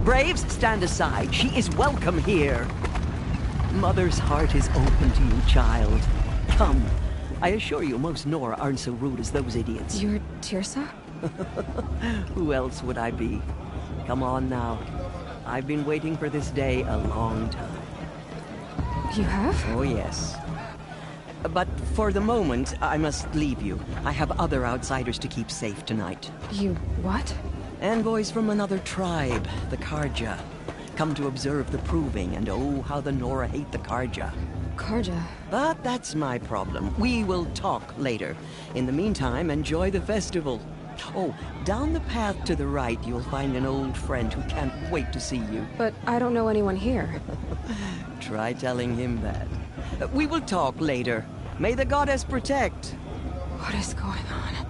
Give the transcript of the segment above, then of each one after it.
Braves, stand aside. She is welcome here. Mother's heart is open to you, child. Come. I assure you, most Nora aren't so rude as those idiots. You're Teersa? Who else would I be? Come on now. I've been waiting for this day a long time. You have? Oh, yes. But for the moment, I must leave you. I have other outsiders to keep safe tonight. You what? Envoys from another tribe, the Carja. Come to observe the proving, and oh, how the Nora hate the Carja. Carja? But that's my problem. We will talk later. In the meantime, enjoy the festival. Oh, down the path to the right, you'll find an old friend who can't wait to see you. But I don't know anyone here. Try telling him that. We will talk later. May the goddess protect. What is going on?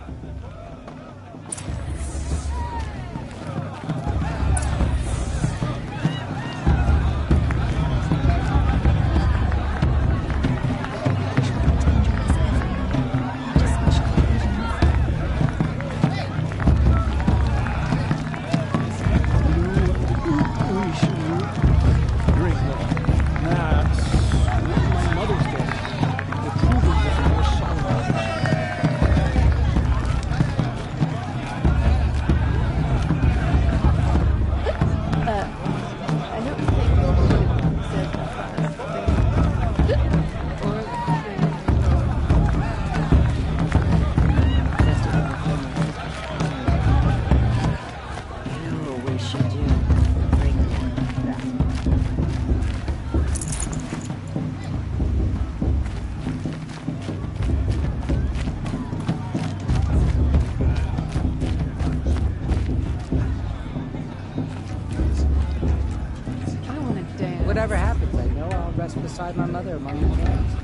Whatever happens, I know I'll rest beside my mother among the camps.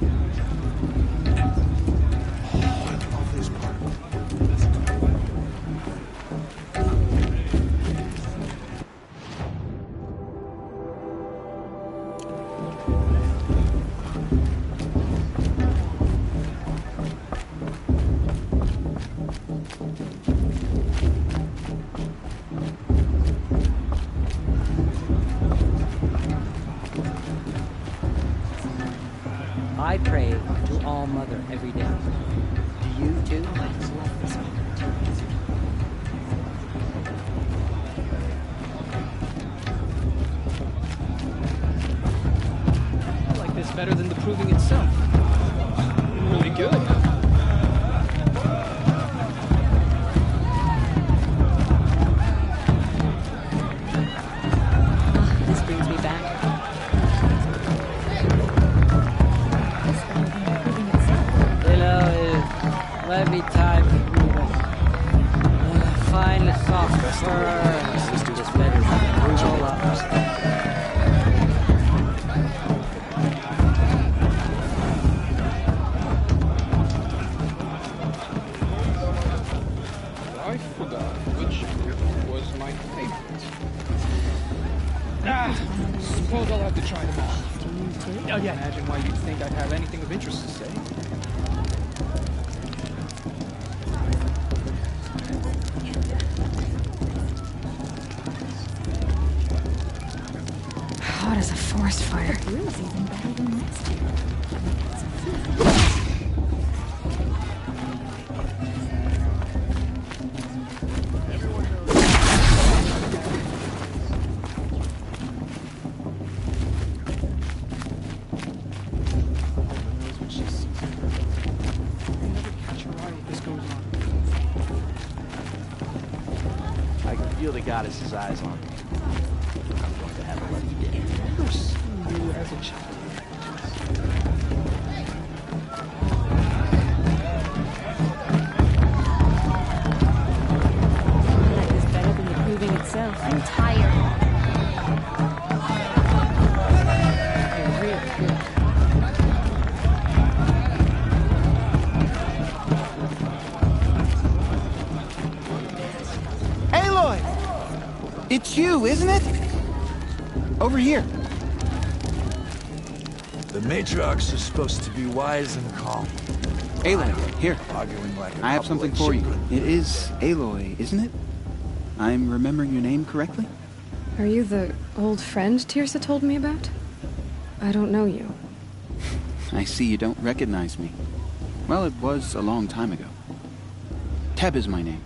I pray to All Mother every day. Do you too? I like this better than the proving itself. Really good. This brings me back. Let me time to find a soft fur. Let's do this better than all others. I forgot which was my favorite. Suppose I'll have to try them all. Oh, yeah. Imagine why you'd think I'd have anything of interest to say. Hot as a forest fire. Brew's even better than last year. I can feel the goddess's eyes on me. I'm going to have a lucky day. I've never seen you as a child. I like this better than the proving itself. I'm tired. You're really good. Aloy! It's you, isn't it? Over here. The Matriarchs are supposed to be wise and calm. Aloy, here. Arguing like a I have couple something of for you. children. It is Aloy, isn't it? I'm remembering your name correctly? Are you the old friend Tirsa told me about? I don't know you. I see you don't recognize me. Well, it was a long time ago. Teb is my name.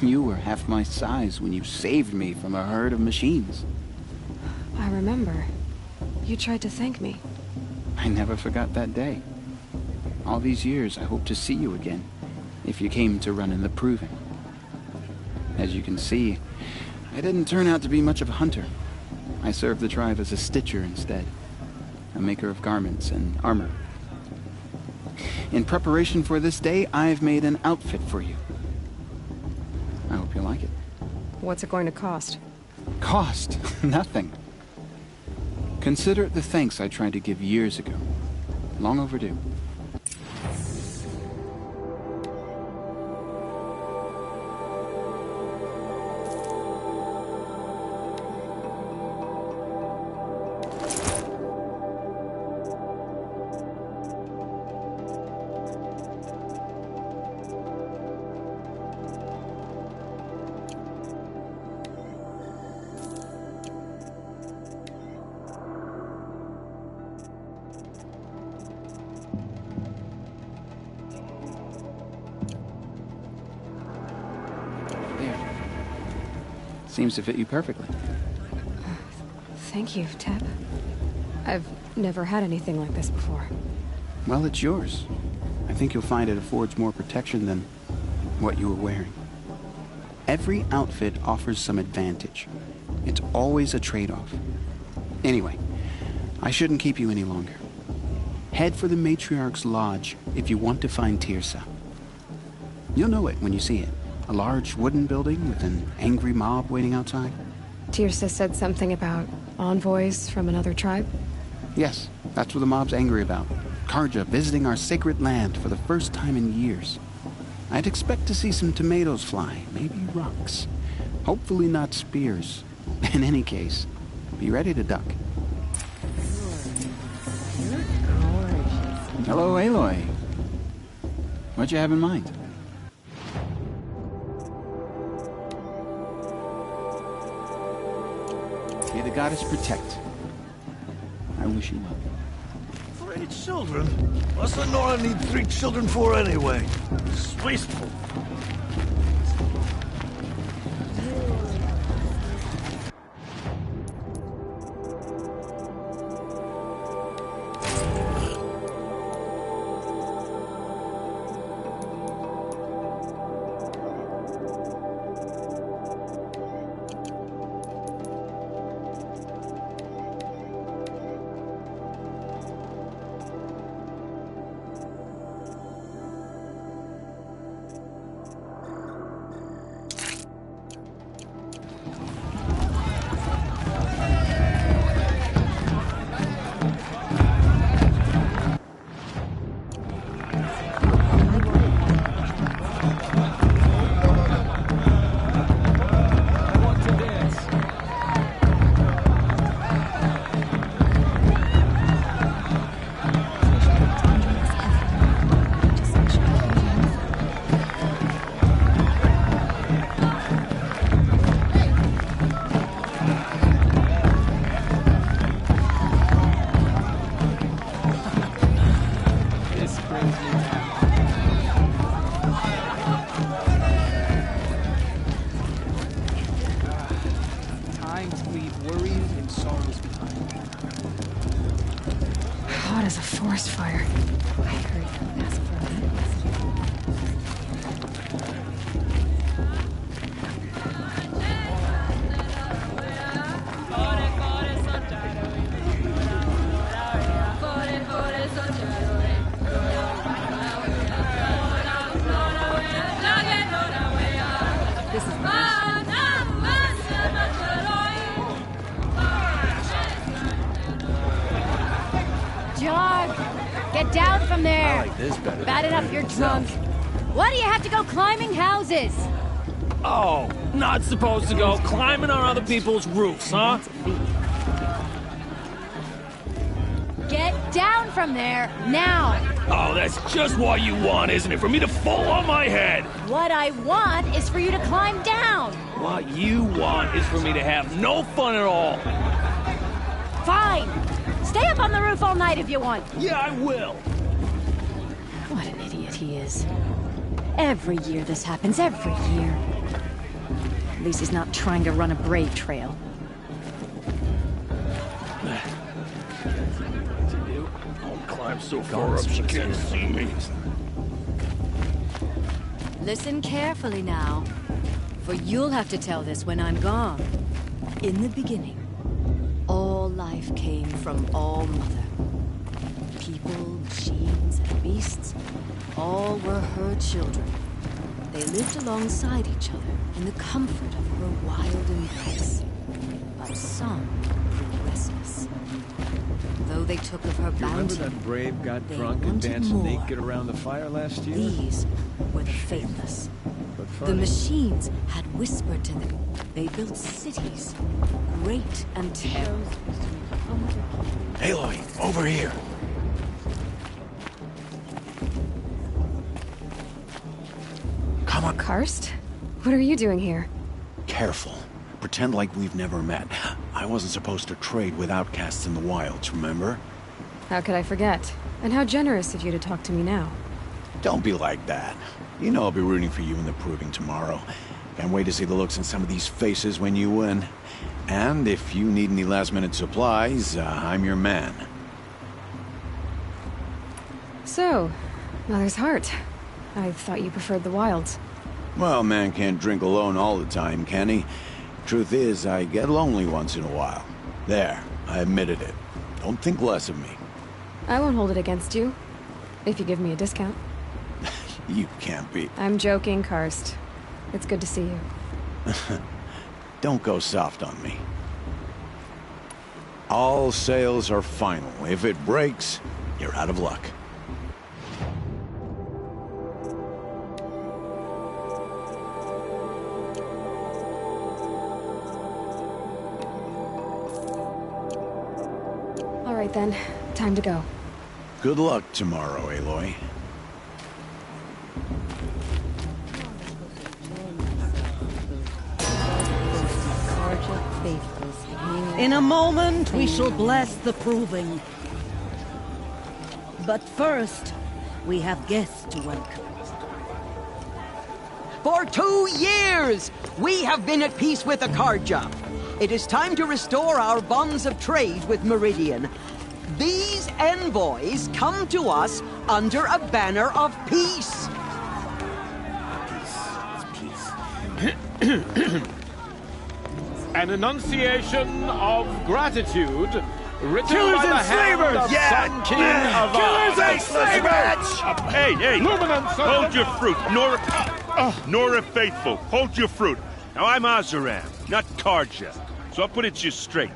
You were half my size when you saved me from a herd of machines. I remember. You tried to thank me. I never forgot that day. All these years, I hope to see you again, if you came to run in the Proving. As you can see, I didn't turn out to be much of a hunter. I served the tribe as a stitcher instead, a maker of garments and armor. In preparation for this day, I've made an outfit for you. I hope you like it. What's it going to cost? Cost? Nothing. Consider it the thanks I tried to give years ago. Long overdue. Seems to fit you perfectly. Thank you, Teb. I've never had anything like this before. Well, it's yours. I think you'll find it affords more protection than what you were wearing. Every outfit offers some advantage. It's always a trade-off. Anyway, I shouldn't keep you any longer. Head for the Matriarch's Lodge if you want to find Tirsa. You'll know it when you see it. A large wooden building with an angry mob waiting outside? Tirsa said something about envoys from another tribe? Yes, that's what the mob's angry about. Carja visiting our sacred land for the first time in years. I'd expect to see some tomatoes fly, maybe rocks. Hopefully not spears. In any case, be ready to duck. Hello, Aloy. What'd you have in mind? May the goddess protect. I wish you well. 3 children? What's the Nora need 3 children for anyway? It's wasteful. Hot as a forest fire. I heard ask for Get down from there! I like this better. Bad enough you're drunk. Why do you have to go climbing houses? Oh, not supposed to go climbing on other people's roofs, huh? Get down from there, now! Oh, that's just what you want, isn't it? For me to fall on my head! What I want is for you to climb down! What you want is for me to have no fun at all. Fine. Stay up on the roof all night if you want. Yeah, I will. What an idiot he is. Every year this happens, every year. At least he's not trying to run a brave trail. I'll climb so far up she can't see me. Listen carefully now, for you'll have to tell this when I'm gone. In the beginning, all life came from All Mother. People, machines, and beasts, all were her children. They lived alongside each other in the comfort of her wild embrace. But some grew restless. Though they took of her bounty, Remember that brave got they drunk and wanted danced more. naked around the fire last year? These were the faithless. But The funny. machines had whispered to them. They built cities, great and terrible. Aloy, over here. Come on. Karst? What are you doing here? Careful. Pretend like we've never met. I wasn't supposed to trade with outcasts in the wilds, remember? How could I forget? And how generous of you to talk to me now. Don't be like that. You know I'll be rooting for you in the proving tomorrow. Can't wait to see the looks on some of these faces when you win. And if you need any last-minute supplies, I'm your man. So, Mother's Heart. I thought you preferred the wilds. Well, man can't drink alone all the time, can he? Truth is, I get lonely once in a while. There, I admitted it. Don't think less of me. I won't hold it against you. If you give me a discount. You can't be. I'm joking, Karst. It's good to see you. Don't go soft on me. All sales are final. If it breaks, you're out of luck. All right then, time to go. Good luck tomorrow, Aloy. In a moment, we shall bless the proving. But first, we have guests to welcome. For 2 years, we have been at peace with Akarja. It is time to restore our bonds of trade with Meridian. These envoys come to us under a banner of peace. An enunciation of gratitude written Killers by the and hand slavers! of Yeah! Sun King of Killers and slavers! Hey, hey! Luminance! Hold your fruit, Nora Faithful. Hold your fruit. Now I'm Azaram, not Karja, so I'll put it to you straight.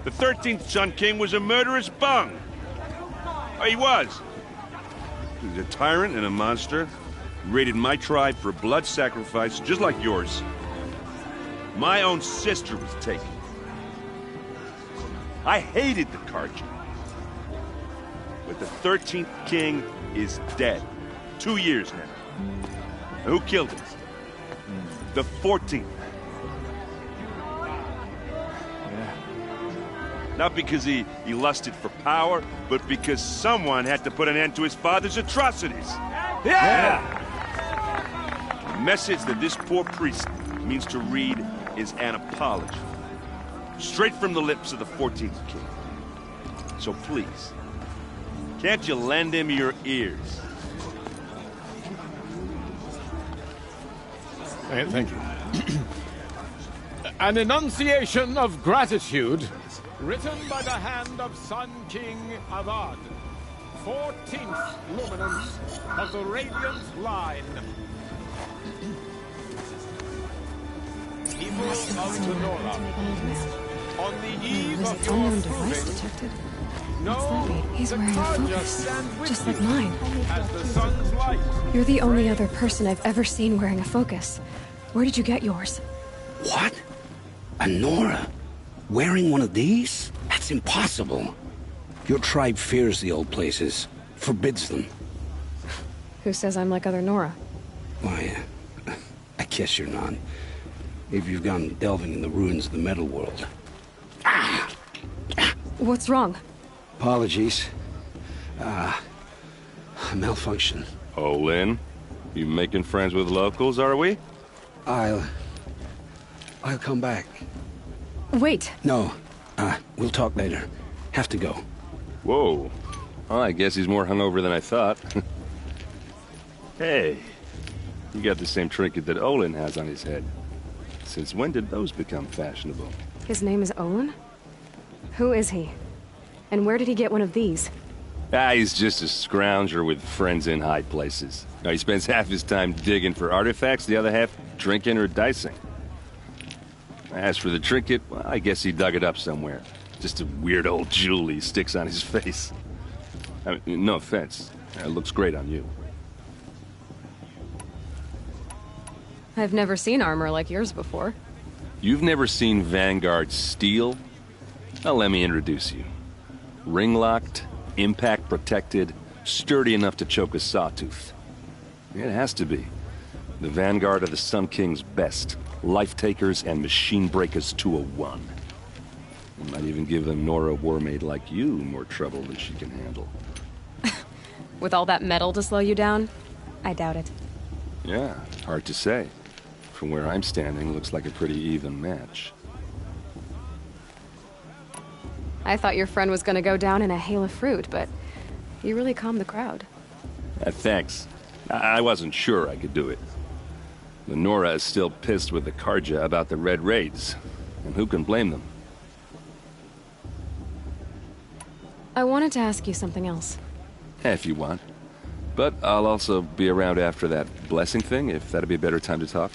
The 13th Sun King was a murderous bung. Oh, he was. He was a tyrant and a monster. He raided my tribe for blood sacrifice, just like yours. My own sister was taken. I hated the Karja. But the 13th king is dead. 2 years now. And who killed him? The 14th. Not because he lusted for power, but because someone had to put an end to his father's atrocities. Yeah! The message that this poor priest means to read is an apology. Straight from the lips of the 14th king. So please, can't you lend him your ears? Thank you. An enunciation of gratitude written by the hand of Sun King Avad, 14th luminance of the Radiant Line. People of Tenora, on the eve There's of an your unknown device proving, detected. What's know that mean? He's the wearing a Karja focus, stand with just you like mine. as the sun's light. You're the only other person I've ever seen wearing a focus. Where did you get yours? What? A Nora? Wearing one of these? That's impossible. Your tribe fears the old places, forbids them. Who says I'm like other Nora? Why, I guess you're not. if you've gone delving in the ruins of the metal world. What's wrong? Apologies. Malfunction. Oh, Lynn? You making friends with locals, are we? I'll come back. Wait. No. We'll talk later. Have to go. Whoa. Well, I guess he's more hungover than I thought. Hey, you got the same trinket that Olin has on his head. Since when did those become fashionable? His name is Olin? Who is he? And where did he get one of these? He's just a scrounger with friends in high places. Now, he spends half his time digging for artifacts, the other half drinking or dicing. As for the trinket, well, I guess he dug it up somewhere. Just a weird old jewel he sticks on his face. I mean, no offense. It looks great on you. I've never seen armor like yours before. You've never seen Vanguard steel? Well, let me introduce you. Ring-locked, impact-protected, sturdy enough to choke a sawtooth. It has to be. The Vanguard of the Sun King's best. Life-takers and machine breakers to a one. It might even give a Nora Warmaid like you more trouble than she can handle. With all that metal to slow you down? I doubt it. Yeah, hard to say. From where I'm standing, looks like a pretty even match. I thought your friend was gonna go down in a hail of fruit, but you really calmed the crowd. Thanks. I wasn't sure I could do it. The Nora is still pissed with the Karja about the Red Raids, and who can blame them? I wanted to ask you something else. If you want. But I'll also be around after that blessing thing, if that'd be a better time to talk.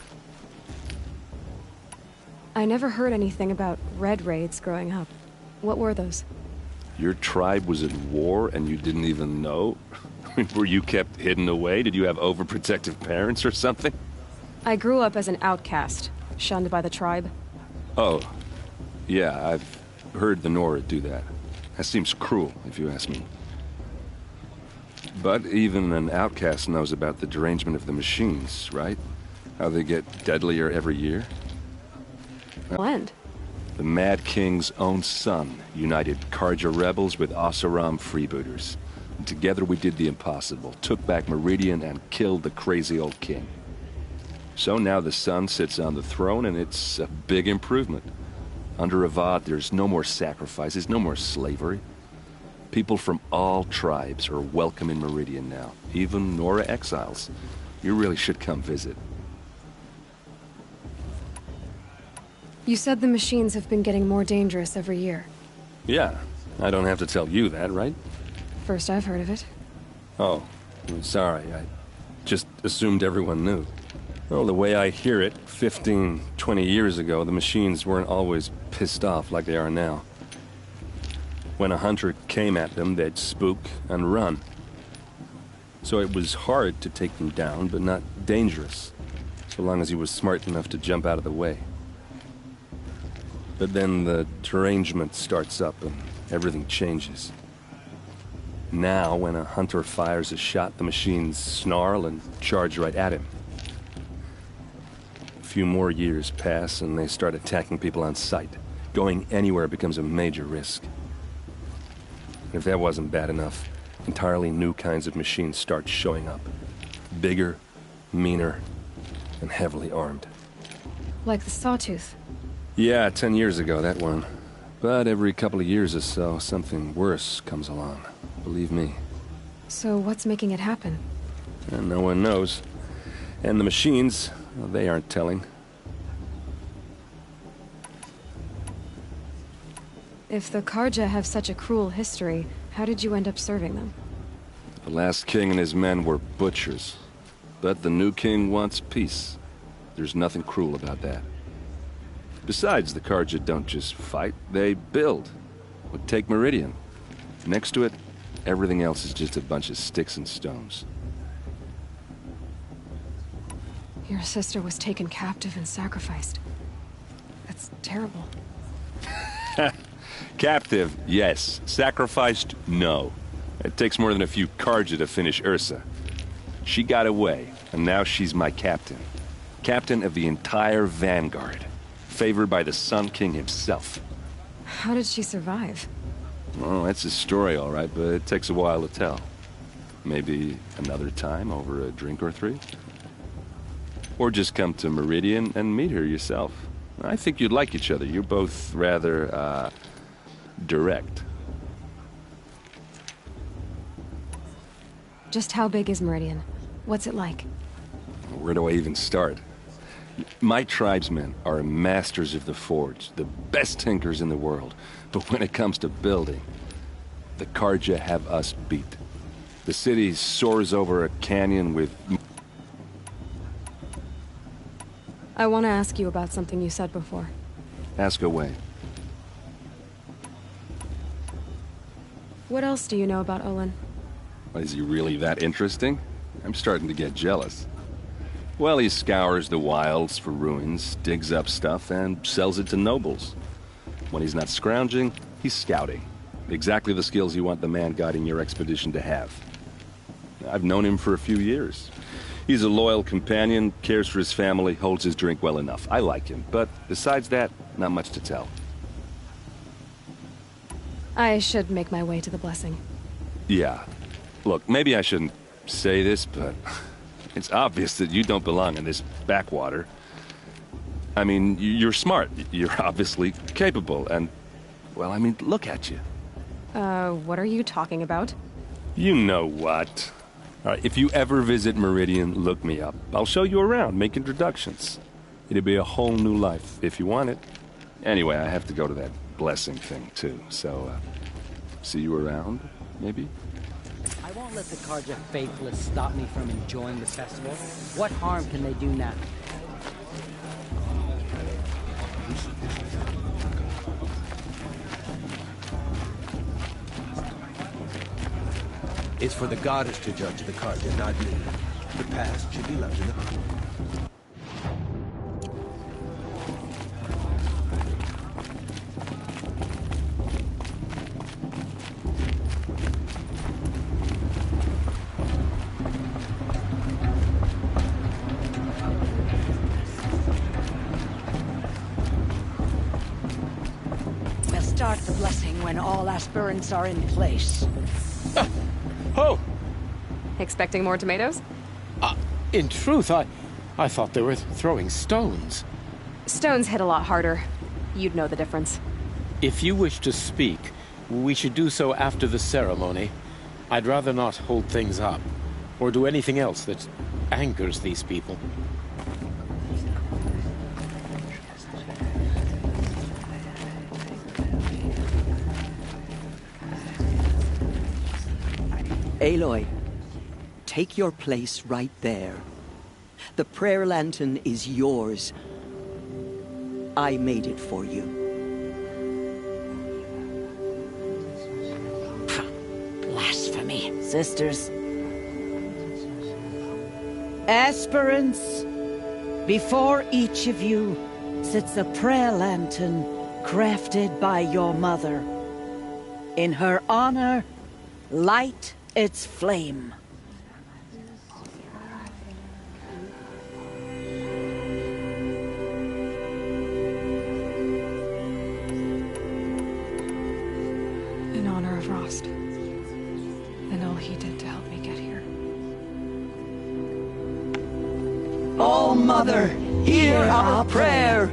I never heard anything about Red Raids growing up. What were those? Your tribe was at war and you didn't even know? Were you kept hidden away? Did you have overprotective parents or something? I grew up as an outcast, shunned by the tribe. Oh, yeah, I've heard the Nora do that. That seems cruel, if you ask me. But even an outcast knows about the derangement of the machines, right? How they get deadlier every year? When? The Mad King's own son united Karja rebels with Oseram freebooters. And together we did the impossible, took back Meridian and killed the crazy old king. So now the son sits on the throne and it's a big improvement. Under Avad, there's no more sacrifices, no more slavery. People from all tribes are welcome in Meridian now, even Nora exiles. You really should come visit. You said the machines have been getting more dangerous every year. Yeah, I don't have to tell you that, right? First I've heard of it. Oh, I'm sorry. I just assumed everyone knew. Well, the way I hear it, 15, 20 years ago, the machines weren't always pissed off like they are now. When a hunter came at them, they'd spook and run. So it was hard to take them down, but not dangerous, so long as he was smart enough to jump out of the way. But then the derangement starts up and everything changes. Now, when a hunter fires a shot, the machines snarl and charge right at him. A few more years pass and they start attacking people on sight. Going anywhere becomes a major risk. If that wasn't bad enough, entirely new kinds of machines start showing up. Bigger, meaner, and heavily armed. Like the Sawtooth. Yeah, 10 years ago, that one. But every couple of years or so, something worse comes along. Believe me. So what's making it happen? And no one knows. And the machines, well, they aren't telling. If the Karja have such a cruel history, how did you end up serving them? The last king and his men were butchers. But the new king wants peace. There's nothing cruel about that. Besides, the Karja don't just fight, they build. Well, take Meridian. Next to it, everything else is just a bunch of sticks and stones. Your sister was taken captive and sacrificed. That's terrible. Captive, yes. Sacrificed, no. It takes more than a few Karja to finish Ursa. She got away, and now she's my captain. Captain of the entire Vanguard. Favored by the Sun King himself. How did she survive? Well, that's a story, all right, but it takes a while to tell. Maybe another time over a drink or three? Or just come to Meridian and meet her yourself. I think you'd like each other. You're both rather, direct. Just how big is Meridian? What's it like? Where do I even start? My tribesmen are masters of the forge, the best tinkers in the world. But when it comes to building, the Carja have us beat. The city soars over a canyon with... I want to ask you about something you said before. Ask away. What else do you know about Olin? Is he really that interesting? I'm starting to get jealous. Well, he scours the wilds for ruins, digs up stuff, and sells it to nobles. When he's not scrounging, he's scouting. Exactly the skills you want the man guiding your expedition to have. I've known him for a few years. He's a loyal companion, cares for his family, holds his drink well enough. I like him, but besides that, not much to tell. I should make my way to the blessing. Yeah. Look, maybe I shouldn't say this, but it's obvious that you don't belong in this backwater. I mean, you're smart. You're obviously capable, and, well, I mean, look at you. What are you talking about? You know what. All right, if you ever visit Meridian, look me up. I'll show you around, make introductions. It'll be a whole new life, if you want it. Anyway, I have to go to that blessing thing, too, so, see you around, maybe? I won't let the Carja faithless stop me from enjoying the festival. What harm can they do now? It's for the goddess to judge the Carja, not me. The past should be left in the past. We'll start the blessing when all aspirants are in place. Oh! Expecting more tomatoes? In truth, I thought they were throwing stones. Stones hit a lot harder. You'd know the difference. If you wish to speak, we should do so after the ceremony. I'd rather not hold things up, or do anything else that angers these people. Aloy, take your place right there. The prayer lantern is yours. I made it for you. Blasphemy. Sisters. Aspirants, before each of you sits a prayer lantern crafted by your mother. In her honor, light its flame. In honor of Rost. And all he did to help me get here. Oh, Mother, hear our prayer.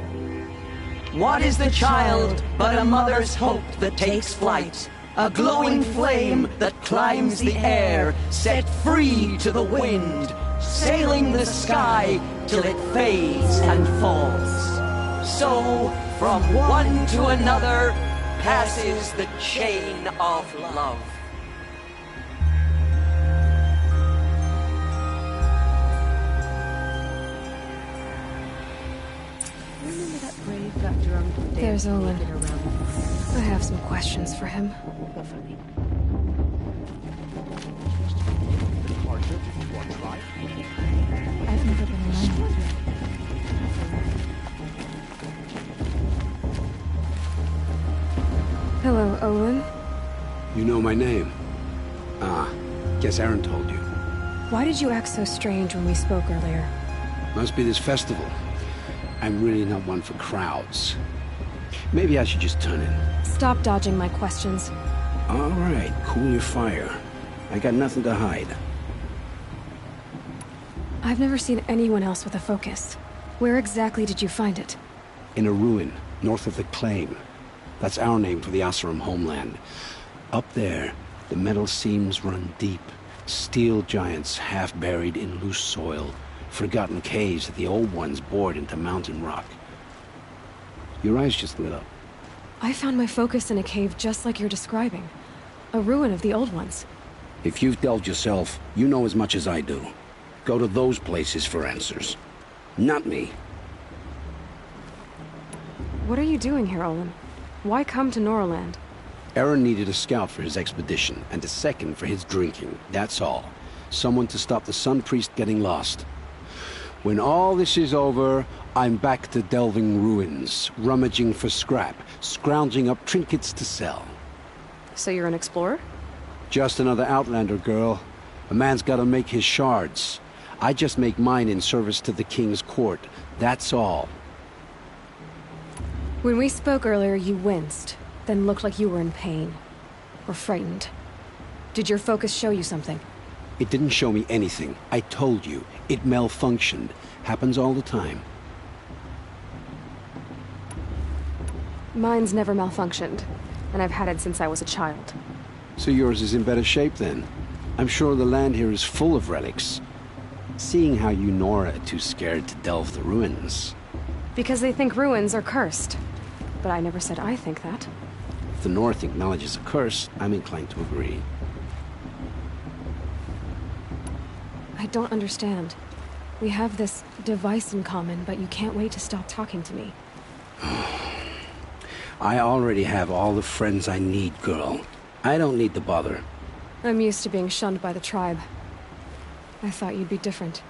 What is the child but a mother's hope that takes flight? A glowing flame that climbs the air, set free to the wind, sailing the sky till it fades and falls. So, from one to another, passes the chain of love. Remember that brave got drunk? There's Olin. I have some questions for him. I've never been alone. Hello, Olin. You know my name? Guess Aaron told you. Why did you act so strange when we spoke earlier? Must be this festival. I'm really not one for crowds. Maybe I should just turn in. Stop dodging my questions. All right, cool your fire. I got nothing to hide. I've never seen anyone else with a focus. Where exactly did you find it? In a ruin, north of the Claim. That's our name for the Oseram homeland. Up there, the metal seams run deep. Steel giants half buried in loose soil. Forgotten caves that the old ones bored into mountain rock. Your eyes just lit up. I found my focus in a cave just like you're describing. A ruin of the old ones. If you've delved yourself, you know as much as I do. Go to those places for answers. Not me. What are you doing here, Olin? Why come to Noraland? Aaron needed a scout for his expedition, and a second for his drinking. That's all. Someone to stop the Sun Priest getting lost. When all this is over, I'm back to delving ruins, rummaging for scrap, scrounging up trinkets to sell. So you're an explorer? Just another Outlander, girl. A man's gotta make his shards. I just make mine in service to the King's court. That's all. When we spoke earlier, you winced, then looked like you were in pain. Or frightened. Did your focus show you something? It didn't show me anything. I told you. It malfunctioned. Happens all the time. Mine's never malfunctioned, and I've had it since I was a child. So yours is in better shape then. I'm sure the land here is full of relics. Seeing how you Nora are too scared to delve the ruins. Because they think ruins are cursed. But I never said I think that. If the North acknowledges a curse, I'm inclined to agree. I don't understand. We have this device in common, but you can't wait to stop talking to me. I already have all the friends I need, girl. I don't need the bother. I'm used to being shunned by the tribe. I thought you'd be different.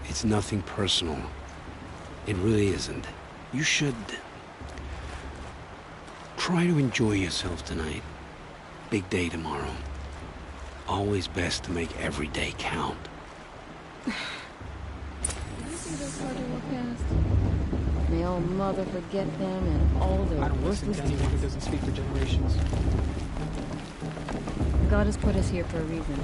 It's nothing personal. It really isn't. You should... try to enjoy yourself tonight. Big day tomorrow. Always best to make every day count. May old mother forget them and all their I don't listen to anyone who doesn't speak for generations. God has put us here for a reason.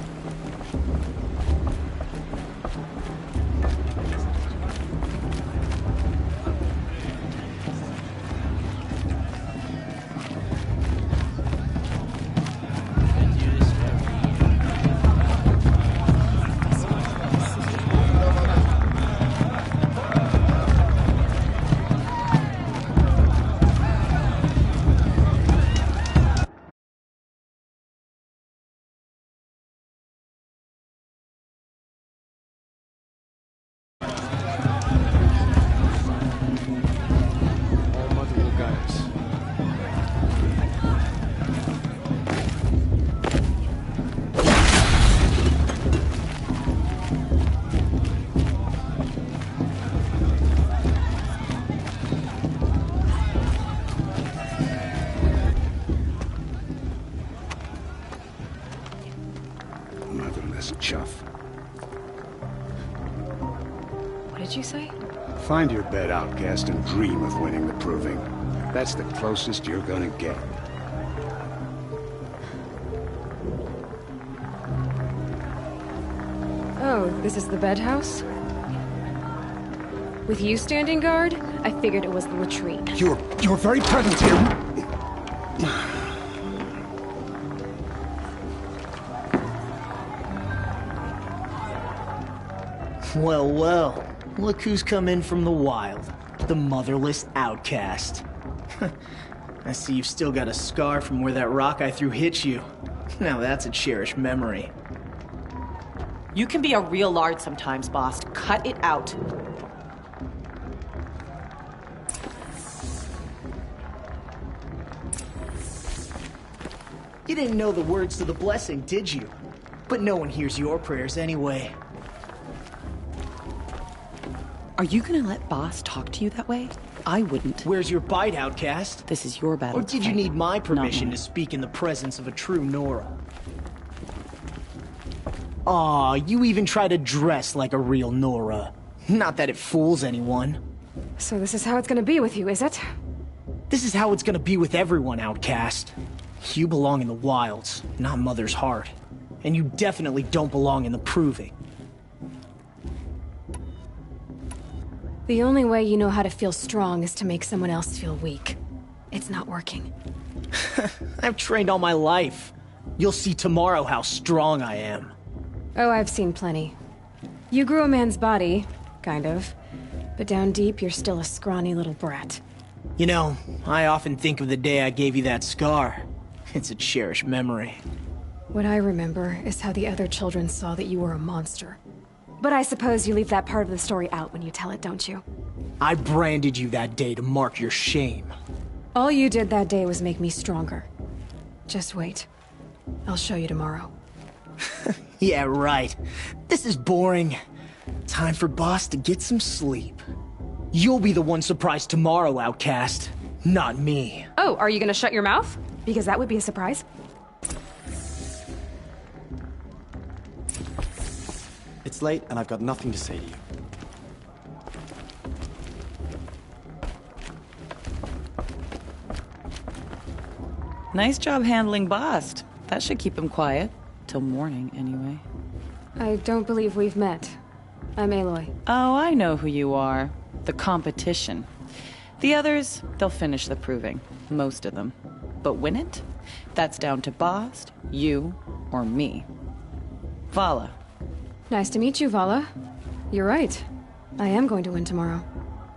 Chuff. What did you say? Find your bed, outcast, and dream of winning the Proving. That's the closest you're gonna get. Oh, this is the bed house? With you standing guard, I figured it was the latrine. Your very presence here... Well, well. Look who's come in from the wild. The motherless outcast. I see you've still got a scar from where that rock I threw hit you. Now that's a cherished memory. You can be a real lard sometimes, boss. Cut it out. You didn't know the words to the blessing, did you? But no one hears your prayers anyway. Are you gonna let boss talk to you that way? I wouldn't. Where's your bite, outcast? This is your battle. Or did you need my permission to speak in the presence of a true Nora? Aw, you even try to dress like a real Nora. Not that it fools anyone. So this is how it's gonna be with you, is it? This is how it's gonna be with everyone, Outcast. You belong in the wilds, not Mother's heart. And you definitely don't belong in the Proving. The only way you know how to feel strong is to make someone else feel weak. It's not working. I've trained all my life. You'll see tomorrow how strong I am. Oh, I've seen plenty. You grew a man's body, kind of. But down deep, you're still a scrawny little brat. You know, I often think of the day I gave you that scar. It's a cherished memory. What I remember is how the other children saw that you were a monster. But I suppose you leave that part of the story out when you tell it, don't you? I branded you that day to mark your shame. All you did that day was make me stronger. Just wait. I'll show you tomorrow. Yeah, right. This is boring. Time for Boss to get some sleep. You'll be the one surprised tomorrow, Outcast. Not me. Oh, are you gonna shut your mouth? Because that would be a surprise. It's late, and I've got nothing to say to you. Nice job handling Bast. That should keep him quiet. Till morning, anyway. I don't believe we've met. I'm Aloy. Oh, I know who you are. The competition. The others, they'll finish the Proving. Most of them. But win it? That's down to Bast, you, or me. Vala. Nice to meet you, Vala. You're right. I am going to win tomorrow.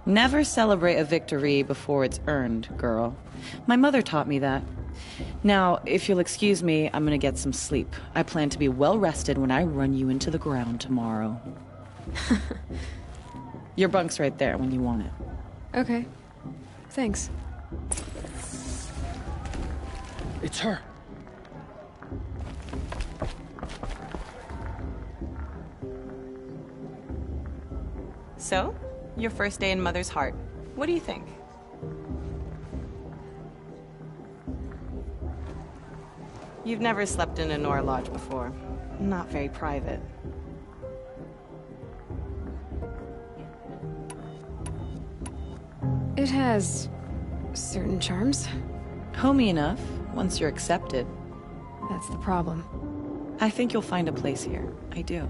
Never celebrate a victory before it's earned, girl. My mother taught me that. Now, if you'll excuse me, I'm gonna get some sleep. I plan to be well rested when I run you into the ground tomorrow. Your bunk's right there when you want it. Okay. Thanks. It's her. So, your first day in Mother's heart. What do you think? You've never slept in a Nora Lodge before. Not very private. It has certain charms. Homey enough, once you're accepted. That's the problem. I think you'll find a place here. I do.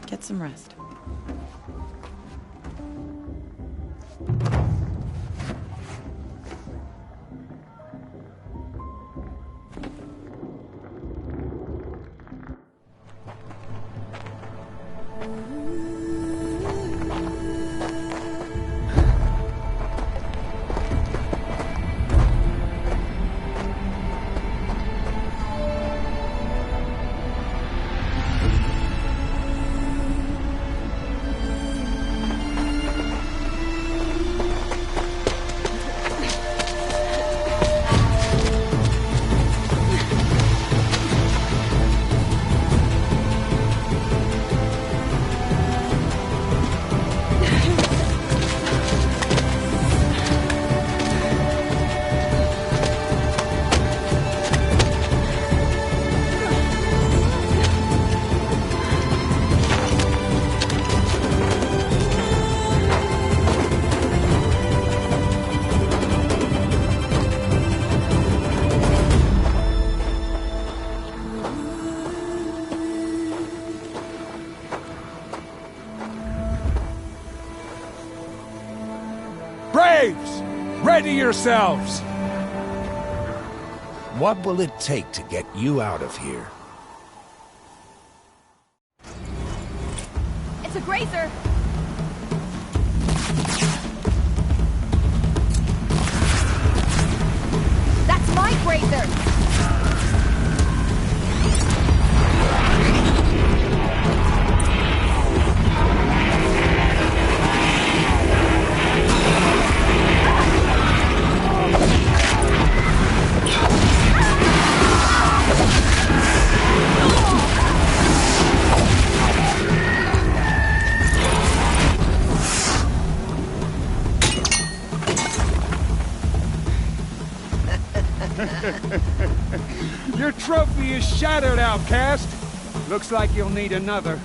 Get some rest. Braves! Ready yourselves! What will it take to get you out of here? It's a grazer! That's my grazer! Your trophy is shattered, Outcast. Looks like you'll need another.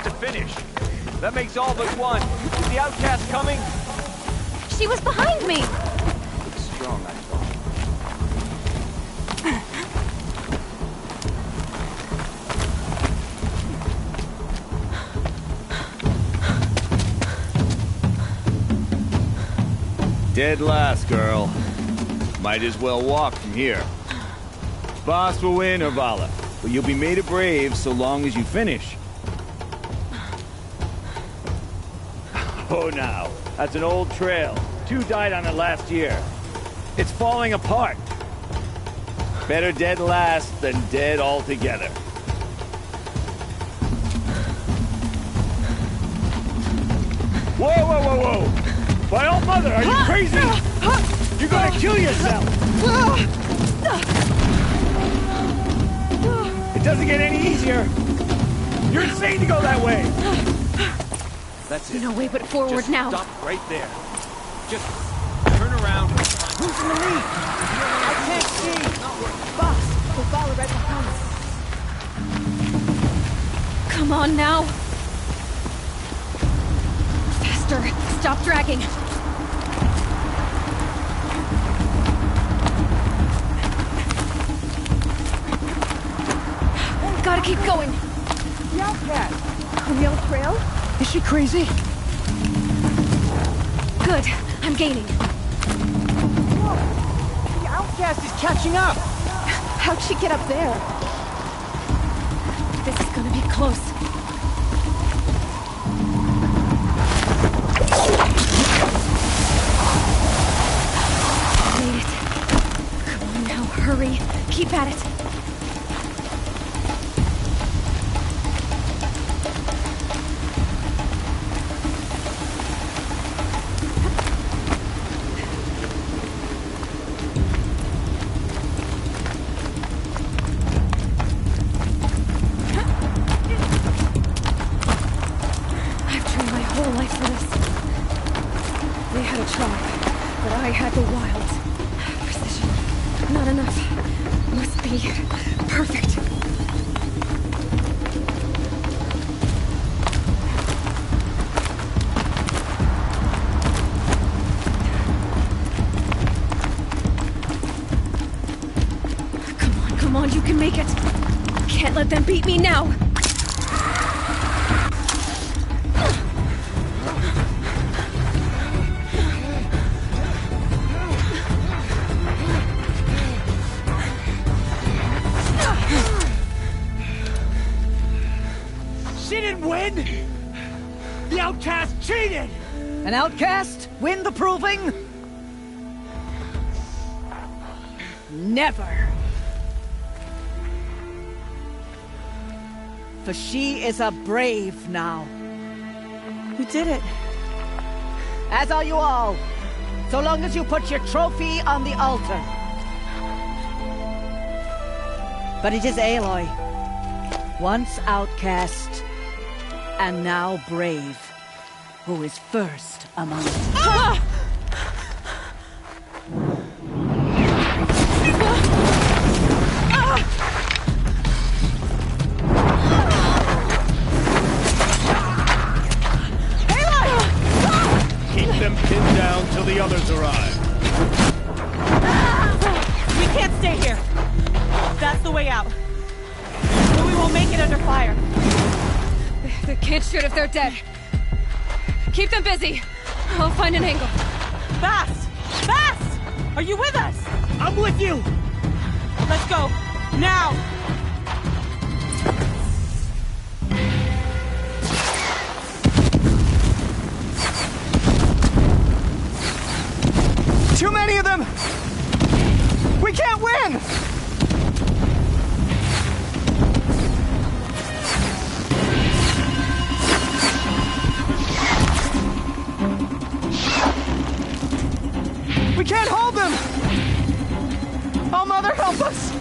to finish. That makes all but one. Is the outcast coming? She was behind me! Looks strong, I thought. Dead last, girl. Might as well walk from here. Boss will win, or Vala, but you'll be made a brave so long as you finish. Oh, now. That's an old trail. 2 died on it last year. It's falling apart. Better dead last than dead altogether. Whoa, whoa, whoa, whoa! By all mother, are you crazy? You're gonna kill yourself! It doesn't get any easier! You're insane to go that way! That's it. No way but forward Just now. Stop right there. Just turn around. Who's in the lead? I can't see. Boss, the ball right behind us. Come on now. Faster. Stop dragging. Gotta keep going. The outcast. On the old trail? Is she crazy? Good. I'm gaining. Whoa! The outcast is catching up! How'd she get up there? This is gonna be close. Made it. Come on now, hurry. Keep at it. Let them beat me now! She didn't win! The outcast cheated! An outcast? Win the proving? Never! For she is a brave now. You did it. As are you all. So long as you put your trophy on the altar. But it is Aloy. Once outcast, and now brave, who is first among us. Ah! Pinned down till the others arrive. We can't stay here. That's the way out. But we won't make it under fire. They can't shoot if they're dead. Keep them busy. I'll find an angle. Bast! Bast! Are you with us? I'm with you! Let's go. Now! Too many of them! We can't win! We can't hold them! Oh, Mother, help us!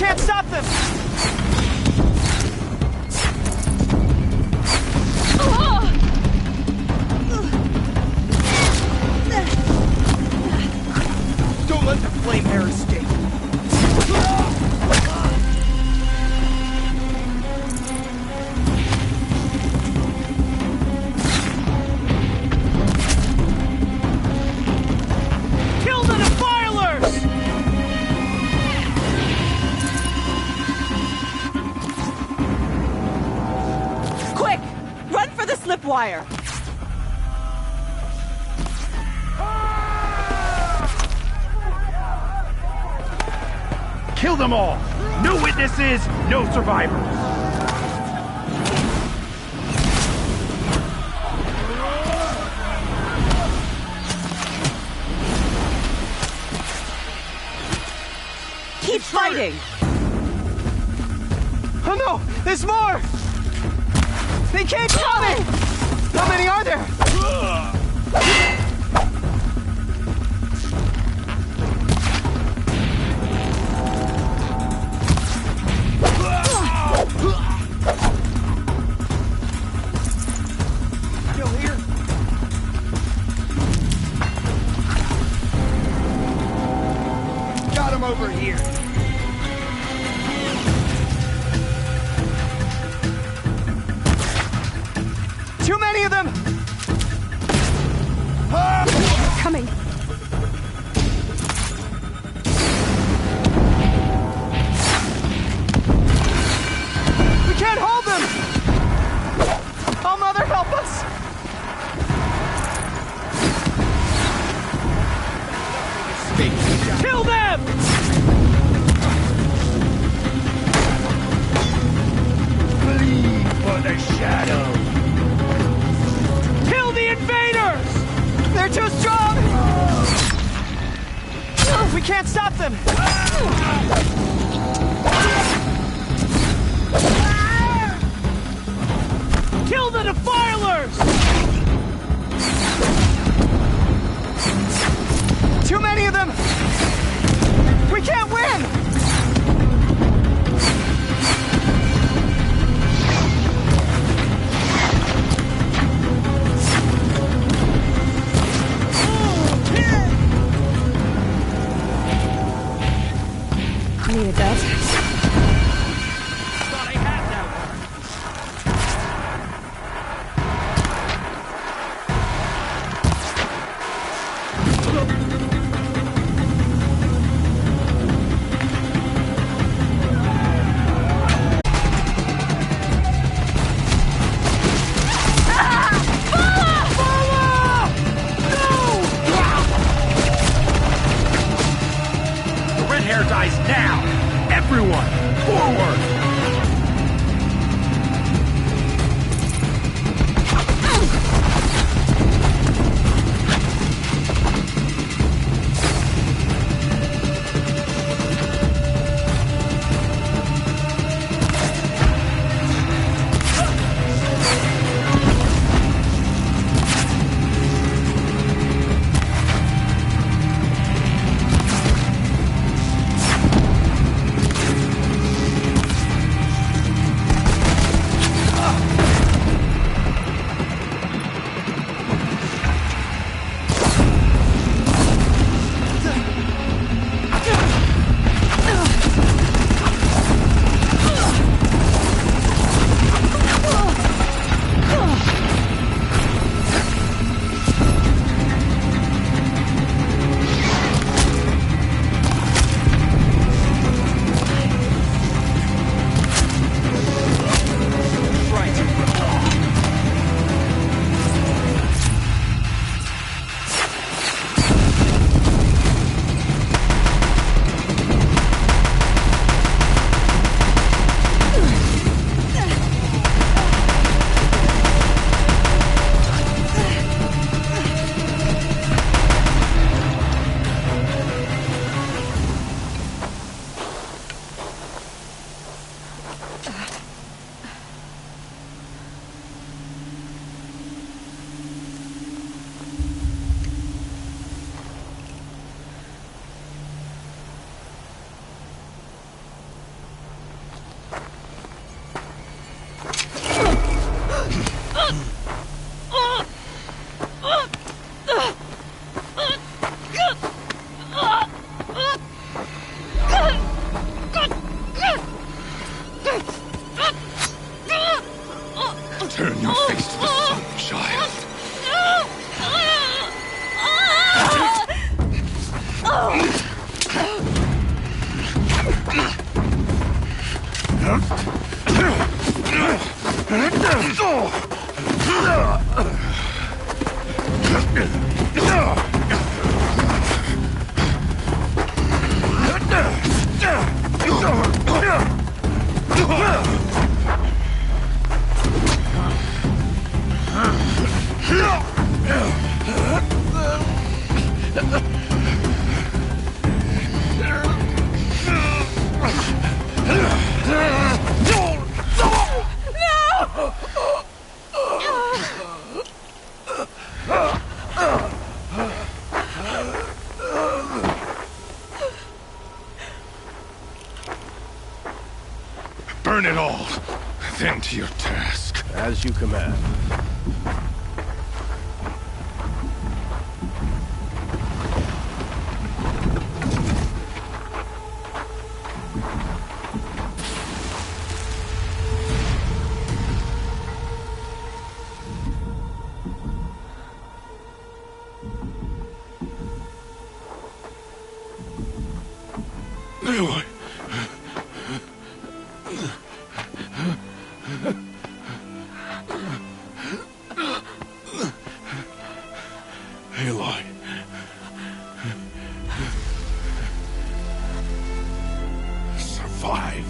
can't stop them! Don't let the flame hair escape. Kill the defilers! Quick! Run for the slipwire! Kill them all! No witnesses, no survivors! Keep fighting! Oh no! There's more! They keep coming! How many are there? Still here? Got him over here. Too many of them! Coming. We can't hold them! Oh, Mother, help us! Kill them! Flee for the shadow. Kill the invaders! They're too strong! We can't stop them! Kill the defilers! Too many of them! We can't win! Needed that. Thought I had that The red hair dies now! Everyone, forward! Turn your face to the sun, child. Burn it all, then to your task. As you command. Aloy. Aloy. Survive.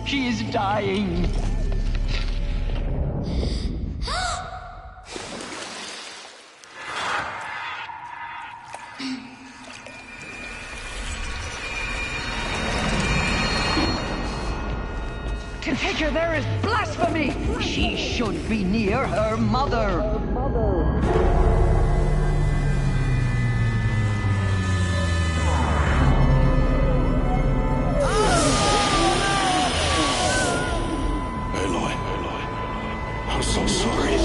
She is dying. To take her there is blasphemy. She should be near her mother. I'm so sorry.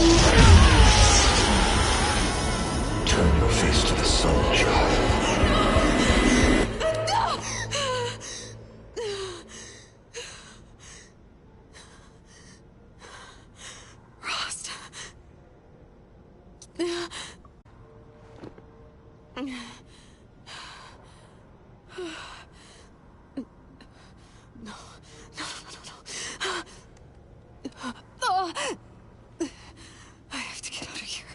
Turn your face to the sun, child. Rost. I have to get out of here.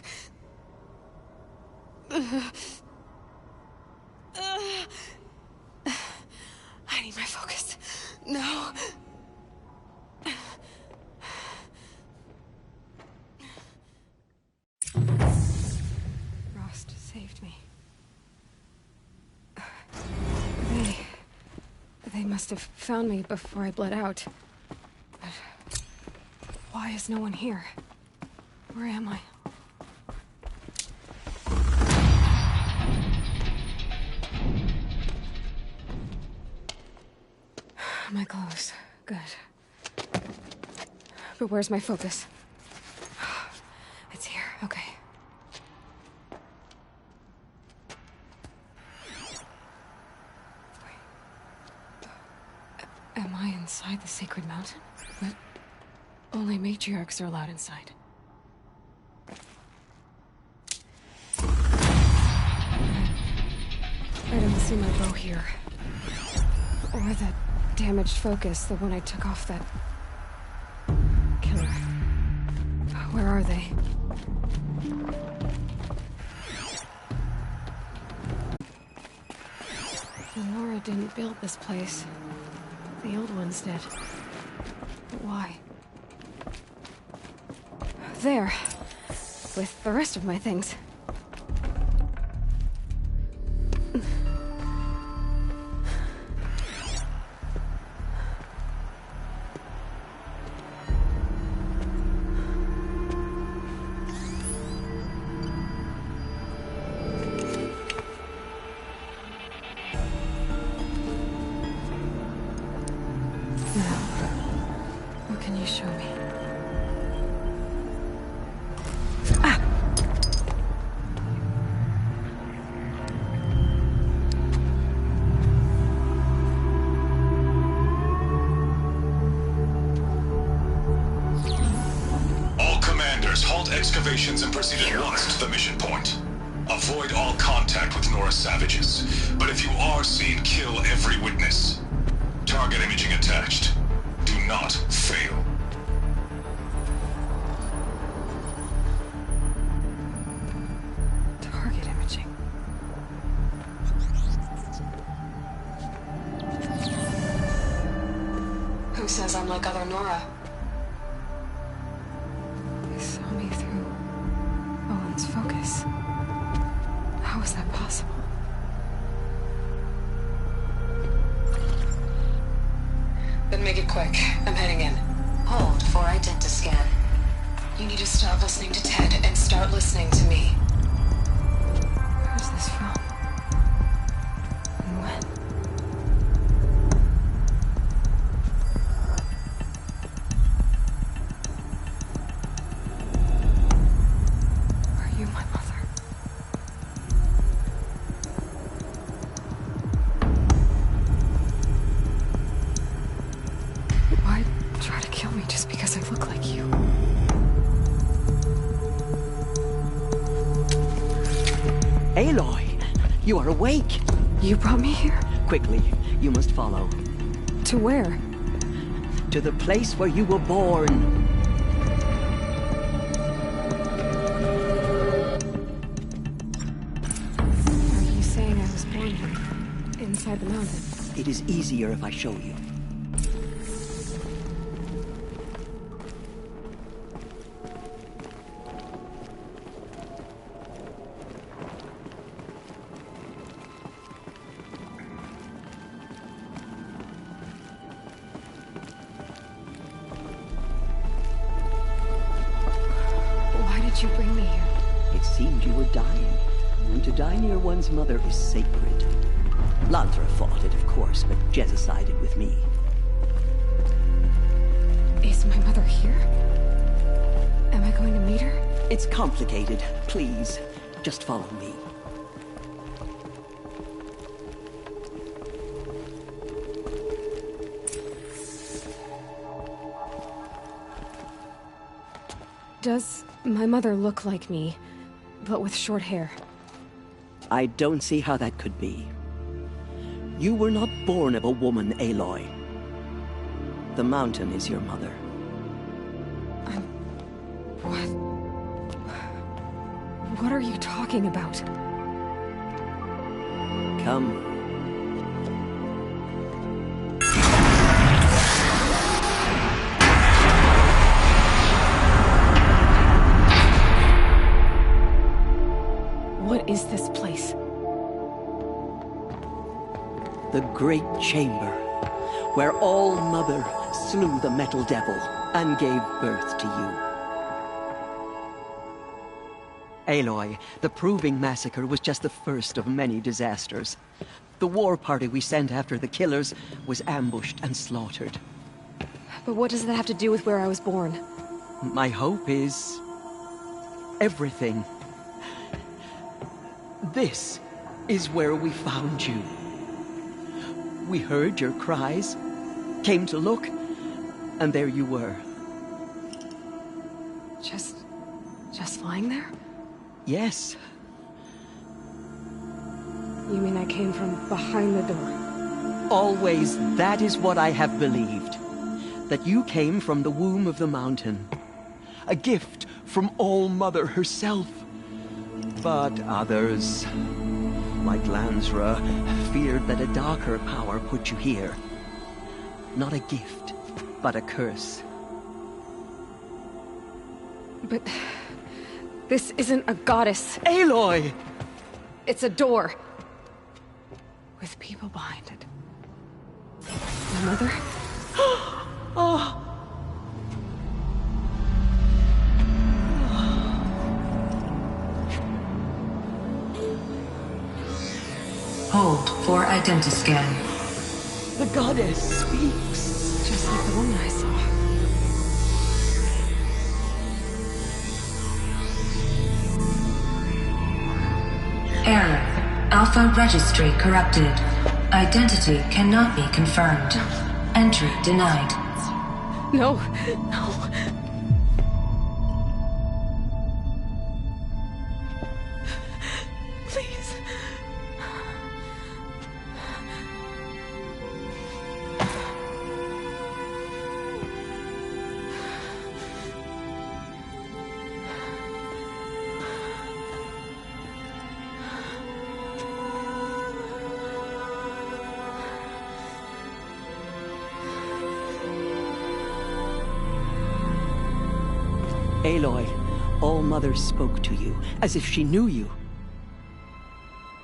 I need my focus. No. Rost saved me. They must have found me before I bled out. But why is no one here? Where am I? My clothes. Good. But where's my focus? It's here. Okay. Am I inside the sacred mountain? But only matriarchs are allowed inside. I don't see my bow here. Or that damaged focus, the one I took off that killer. Where are they? Nora didn't build this place. The old ones did. But why? There. With the rest of my things. What can you show me? All commanders, halt excavations and proceed at once to the mission point. Avoid all contact with Nora savages, but if you are seen, kill every witness. Target imaging attached. Do not fail. Target imaging. Who says I'm like other Nora? They saw me through Owen's focus. How is that possible? Then make it quick. I'm heading in. Hold for identiscan. You need to stop listening to Ted and start listening to me. Where's this from? And when? Are you my mother? Why try to kill me just because I look like you? Aloy, you are awake. You brought me here? Quickly, you must follow. To where? To the place where you were born. Are you saying I was born here? Inside the mountain? It is easier if I show you. Why did you bring me here? It seemed you were dying, and to die near one's mother is sacred. Lantra fought it, of course, but Jezza sided with me. Is my mother here? Am I going to meet her? It's complicated. Please, just follow me. Does my mother look like me, but with short hair? I don't see how that could be. You were not born of a woman, Aloy. The mountain is your mother. What? What are you talking about? Come. What is this place? The Great Chamber, where All Mother slew the Metal Devil and gave birth to you. Aloy, the Proving Massacre was just the first of many disasters. The war party we sent after the killers was ambushed and slaughtered. But what does that have to do with where I was born? My hope is everything. This is where we found you. We heard your cries, came to look, and there you were. Just lying there? Yes. You mean I came from behind the door? Always, that is what I have believed. That you came from the womb of the mountain. A gift from All Mother herself. But others, like Lansra, feared that a darker power put you here. Not a gift, but a curse. But this isn't a goddess. Aloy! It's a door. With people behind it. My mother? Oh! Hold for identiscan. The goddess speaks. Just like the woman I saw. Error. Alpha registry corrupted. Identity cannot be confirmed. Entry denied. No, no. Please. Aloy, All-Mother spoke to you, as if she knew you.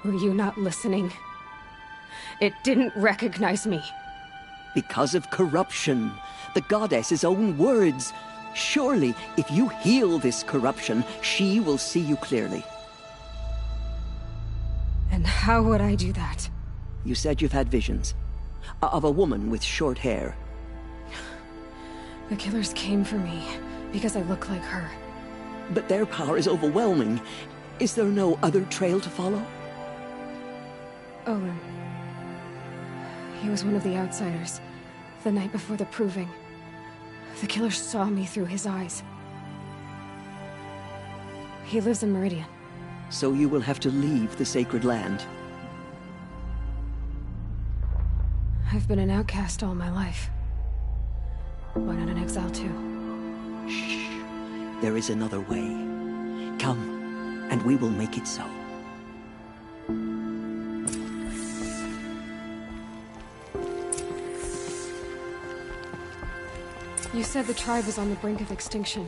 Were you not listening? It didn't recognize me. Because of corruption. The goddess's own words. Surely, if you heal this corruption, she will see you clearly. And how would I do that? You said you've had visions. Of a woman with short hair. The killers came for me. Because I look like her. But their power is overwhelming. Is there no other trail to follow? Olin. He was one of the outsiders. The night before the proving. The killer saw me through his eyes. He lives in Meridian. So you will have to leave the sacred land. I've been an outcast all my life. Why not an exile too? Shh. There is another way. Come, and we will make it so. You said the tribe was on the brink of extinction.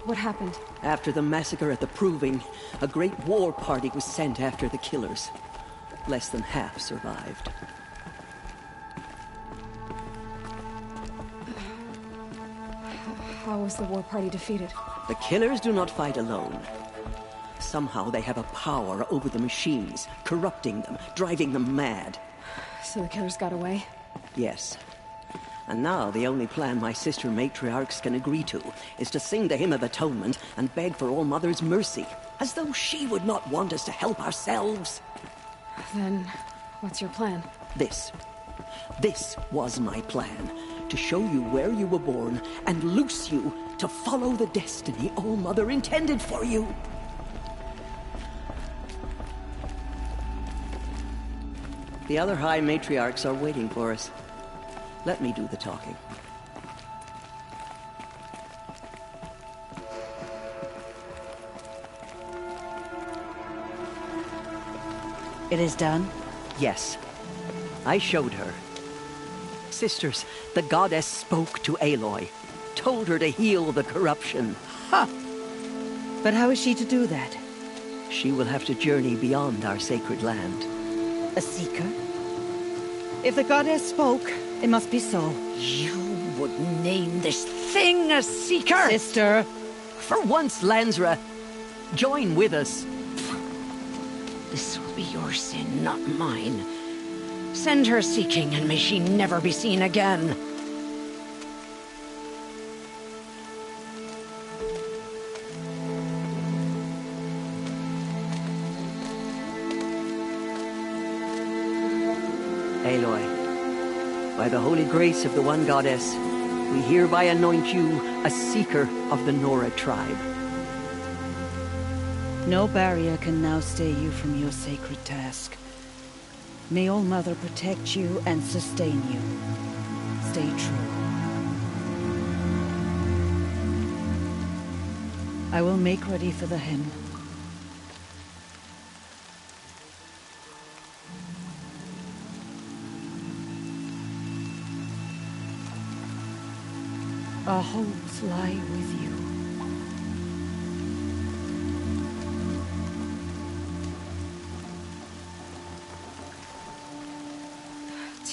What happened? After the massacre at the Proving, a great war party was sent after the killers. Less than half survived. How was the war party defeated? The killers do not fight alone. Somehow they have a power over the machines, corrupting them, driving them mad. So the killers got away? Yes. And now the only plan my sister matriarchs can agree to is to sing the Hymn of Atonement and beg for All-Mother's mercy, as though she would not want us to help ourselves. Then, what's your plan? This was my plan. To show you where you were born and loose you to follow the destiny All-Mother intended for you. The other High Matriarchs are waiting for us. Let me do the talking. It is done? Yes. I showed her. Sisters, the goddess spoke to Aloy, told her to heal the corruption. Ha! But how is she to do that? She will have to journey beyond our sacred land. A seeker? If the goddess spoke, it must be so. You would name this thing a seeker? Sister! For once, Lansra, join with us. This will be your sin, not mine. Send her seeking, and may she never be seen again. Aloy, by the holy grace of the One Goddess, we hereby anoint you a seeker of the Nora tribe. No barrier can now stay you from your sacred task. May All-Mother protect you and sustain you. Stay true. I will make ready for the hymn. Our hopes lie with you.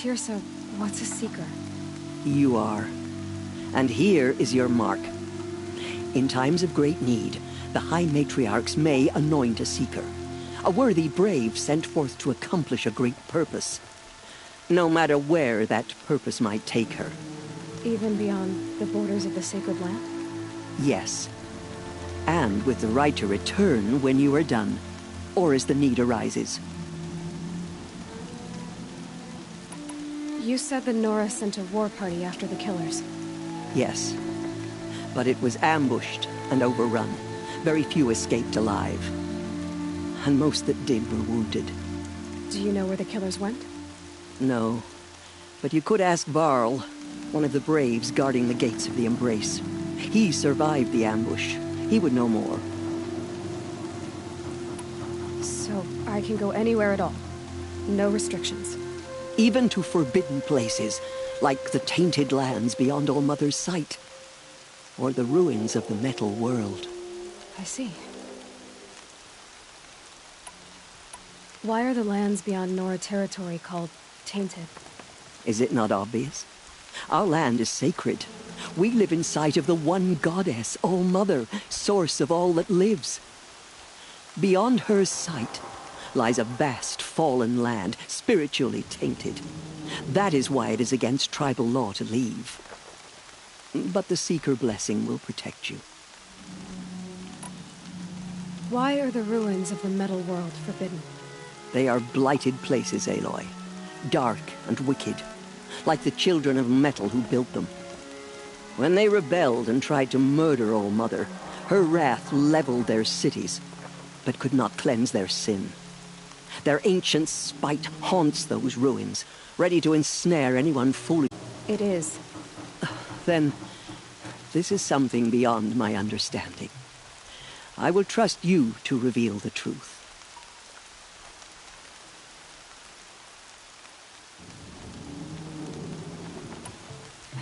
Teersa, what's a Seeker? You are. And here is your mark. In times of great need, the High Matriarchs may anoint a Seeker. A worthy brave sent forth to accomplish a great purpose. No matter where that purpose might take her. Even beyond the borders of the Sacred Land? Yes. And with the right to return when you are done, or as the need arises. You said the Nora sent a war party after the killers. Yes. But it was ambushed and overrun. Very few escaped alive. And most that did were wounded. Do you know where the killers went? No. But you could ask Varl, one of the braves guarding the gates of the Embrace. He survived the ambush. He would know more. So I can go anywhere at all? No restrictions? Even to forbidden places, like the tainted lands beyond All-Mother's sight. Or the ruins of the Metal World. I see. Why are the lands beyond Nora territory called tainted? Is it not obvious? Our land is sacred. We live in sight of the one goddess, All-Mother, source of all that lives. Beyond her sight lies a vast fallen land, spiritually tainted. That is why it is against tribal law to leave. But the Seeker blessing will protect you. Why are the ruins of the Metal World forbidden? They are blighted places, Aloy. Dark and wicked, like the children of metal who built them. When they rebelled and tried to murder All-Mother, her wrath leveled their cities, but could not cleanse their sin. Their ancient spite haunts those ruins, ready to ensnare anyone foolish. It is. Then, this is something beyond my understanding. I will trust you to reveal the truth.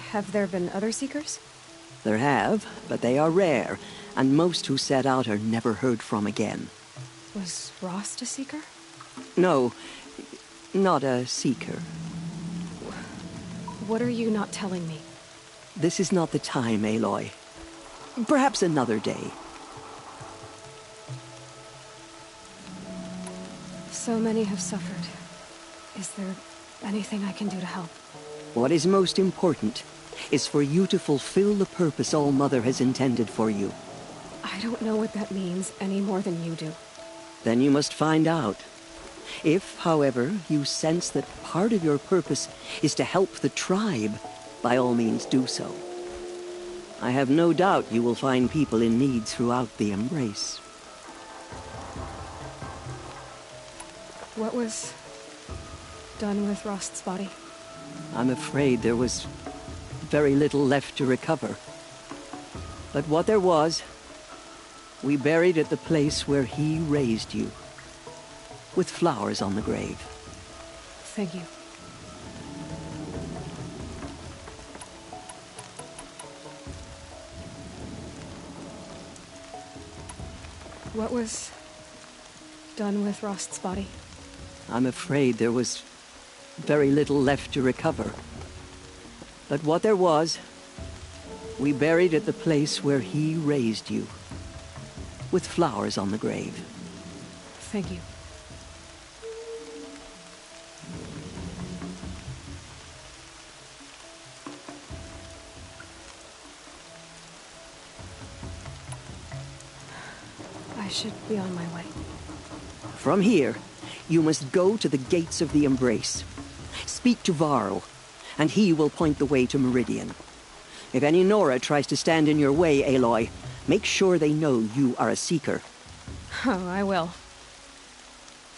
Have there been other Seekers? There have, but they are rare, and most who set out are never heard from again. Was Rost a Seeker? No, not a Seeker. What are you not telling me? This is not the time, Aloy. Perhaps another day. So many have suffered. Is there anything I can do to help? What is most important is for you to fulfill the purpose All-Mother has intended for you. I don't know what that means any more than you do. Then you must find out. If, however, you sense that part of your purpose is to help the tribe, by all means do so. I have no doubt you will find people in need throughout the Embrace. What was done with Rost's body? I'm afraid there was very little left to recover. But what there was, we buried at the place where he raised you, with flowers on the grave. Thank you. What was done with Rost's body? I'm afraid there was very little left to recover. But what there was, we buried at the place where he raised you, with flowers on the grave. Thank you. I should be on my way. From here, you must go to the gates of the Embrace. Speak to Varl, and he will point the way to Meridian. If any Nora tries to stand in your way, Aloy, make sure they know you are a Seeker. Oh, I will.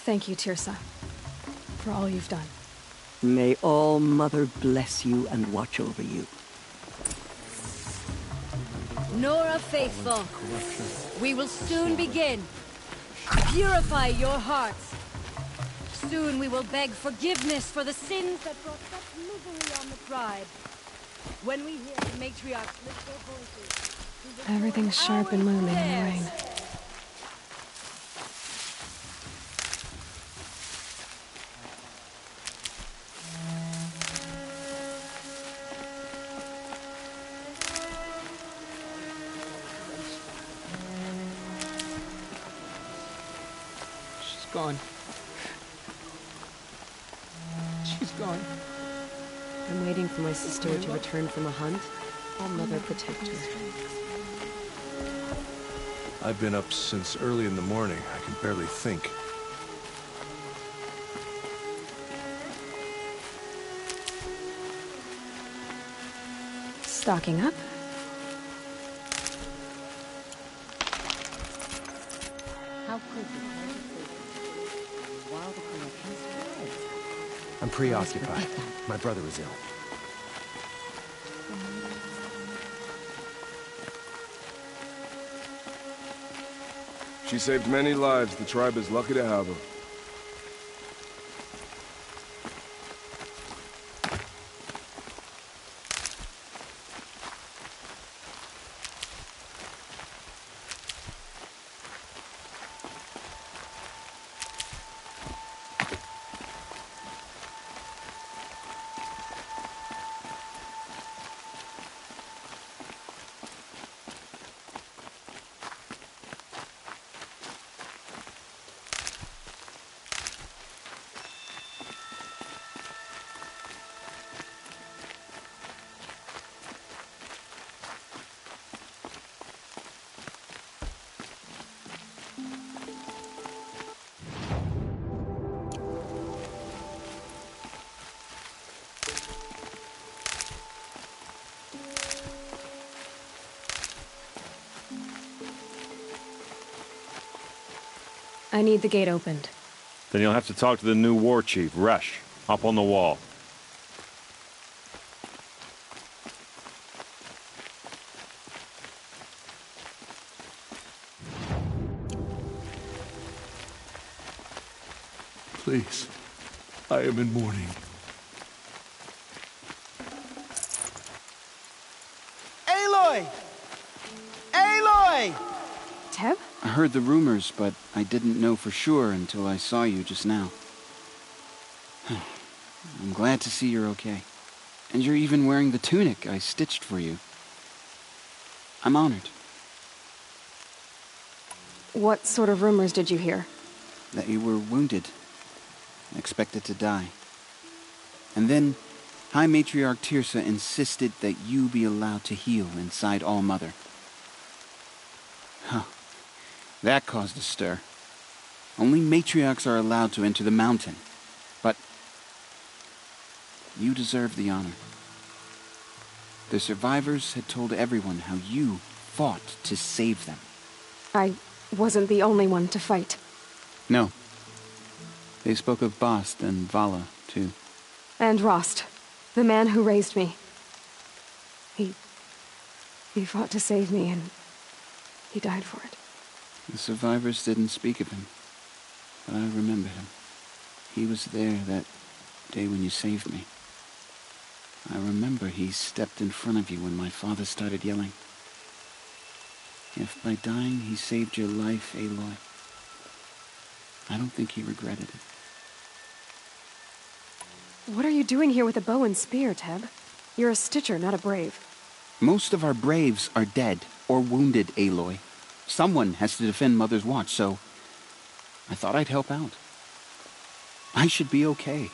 Thank you, Teersa, for all you've done. May All-Mother bless you and watch over you. Nora Faithful, we will soon begin. Purify your hearts. Soon we will beg forgiveness for the sins that brought such misery on the tribe. When we hear the matriarchs lift their voices... Everything's sharp and looming in the rain. gone. She's gone. I'm waiting for my sister to return from a hunt. I'll Mother protect her. I've been up since early in the morning. I can barely think. Stocking up? How could you? While the collections spread. I'm preoccupied. My brother is ill. She saved many lives. The tribe is lucky to have her. I need the gate opened. Then you'll have to talk to the new war chief, Resh, up on the wall. Please. I am in mourning. Aloy! Aloy! Teb? I heard the rumors, but I didn't know for sure until I saw you just now. I'm glad to see you're okay. And you're even wearing the tunic I stitched for you. I'm honored. What sort of rumors did you hear? That you were wounded. Expected to die. And then, High Matriarch Teersa insisted that you be allowed to heal inside All-Mother. Huh. That caused a stir. Only matriarchs are allowed to enter the mountain. But you deserve the honor. The survivors had told everyone how you fought to save them. I wasn't the only one to fight. No. They spoke of Bast and Vala, too. And Rost, the man who raised me. He fought to save me, and he died for it. The survivors didn't speak of him, but I remember him. He was there that day when you saved me. I remember he stepped in front of you when my father started yelling. If by dying he saved your life, Aloy, I don't think he regretted it. What are you doing here with a bow and spear, Teb? You're a Stitcher, not a Brave. Most of our Braves are dead or wounded, Aloy. Someone has to defend Mother's Watch, so I thought I'd help out. I should be okay.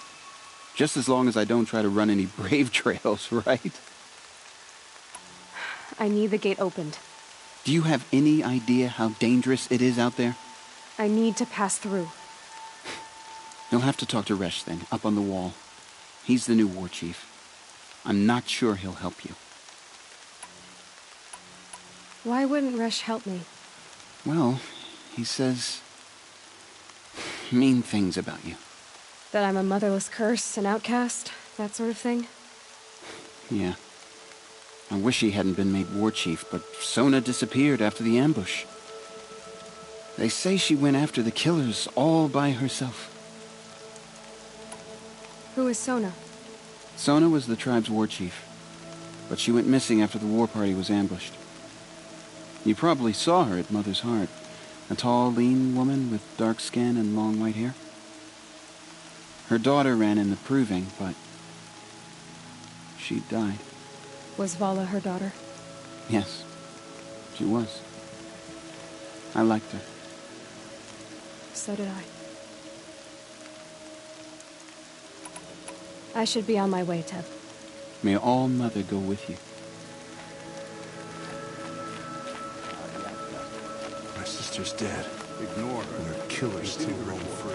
Just as long as I don't try to run any Brave trails, right? I need the gate opened. Do you have any idea how dangerous it is out there? I need to pass through. You'll have to talk to Resh then, up on the wall. He's the new war chief. I'm not sure he'll help you. Why wouldn't Resh help me? Well, he says mean things about you. That I'm a motherless curse, an outcast, that sort of thing? Yeah. I wish he hadn't been made war chief, but Sona disappeared after the ambush. They say she went after the killers all by herself. Who is Sona? Sona was the tribe's war chief, but she went missing after the war party was ambushed. You probably saw her at Mother's Heart. A tall, lean woman with dark skin and long white hair. Her daughter ran in the proving, but she died. Was Vala her daughter? Yes, she was. I liked her. So did I. I should be on my way, Tev. May All Mother go with you. My sister's dead. Ignore her. And her killer's still roam free.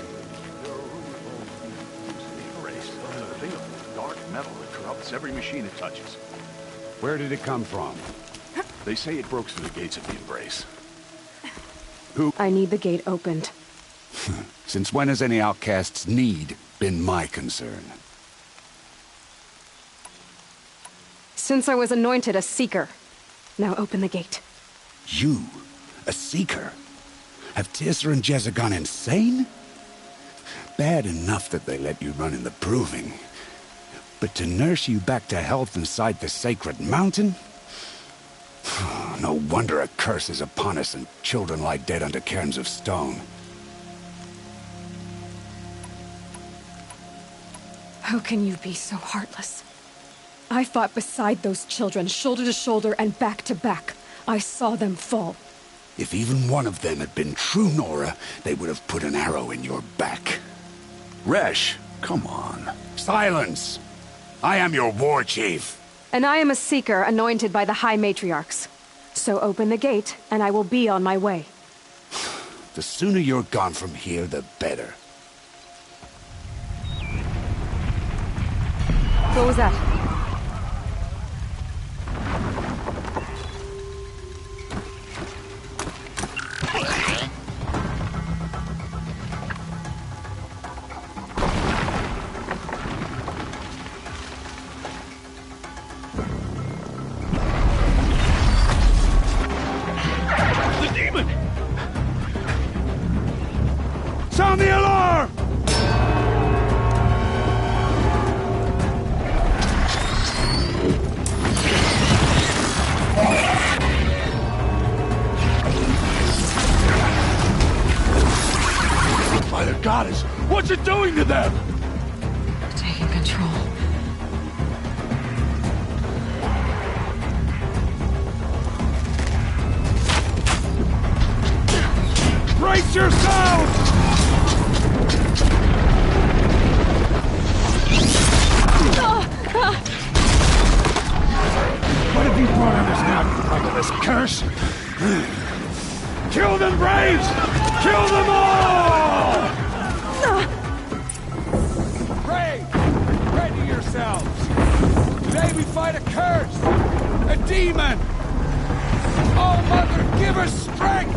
Erased. There's a thing of dark metal that corrupts every machine it touches. Where did it come from? They say it broke through the gates of the Embrace. I need the gate opened. Since when has any outcast's need been my concern? Since I was anointed a Seeker. Now open the gate. You? A Seeker? Have Teersa and Jezza gone insane? Bad enough that they let you run in the Proving. But to nurse you back to health inside the Sacred Mountain? No wonder a curse is upon us and children lie dead under cairns of stone. How can you be so heartless? I fought beside those children, shoulder to shoulder and back to back. I saw them fall. If even one of them had been true Nora, they would have put an arrow in your back. Resh, come on. Silence! I am your war chief. And I am a Seeker anointed by the High Matriarchs. So open the gate, and I will be on my way. The sooner you're gone from here, the better. What was that? The demon! Sound the alarm! By the goddess, what's it doing to them? Taking control. Brace yourselves! What have you brought on us now, you motherless curse? Kill them, Braves! Kill them all! Pray! Pray to yourselves! Today we fight a curse! A demon! Oh, Mother, give us strength!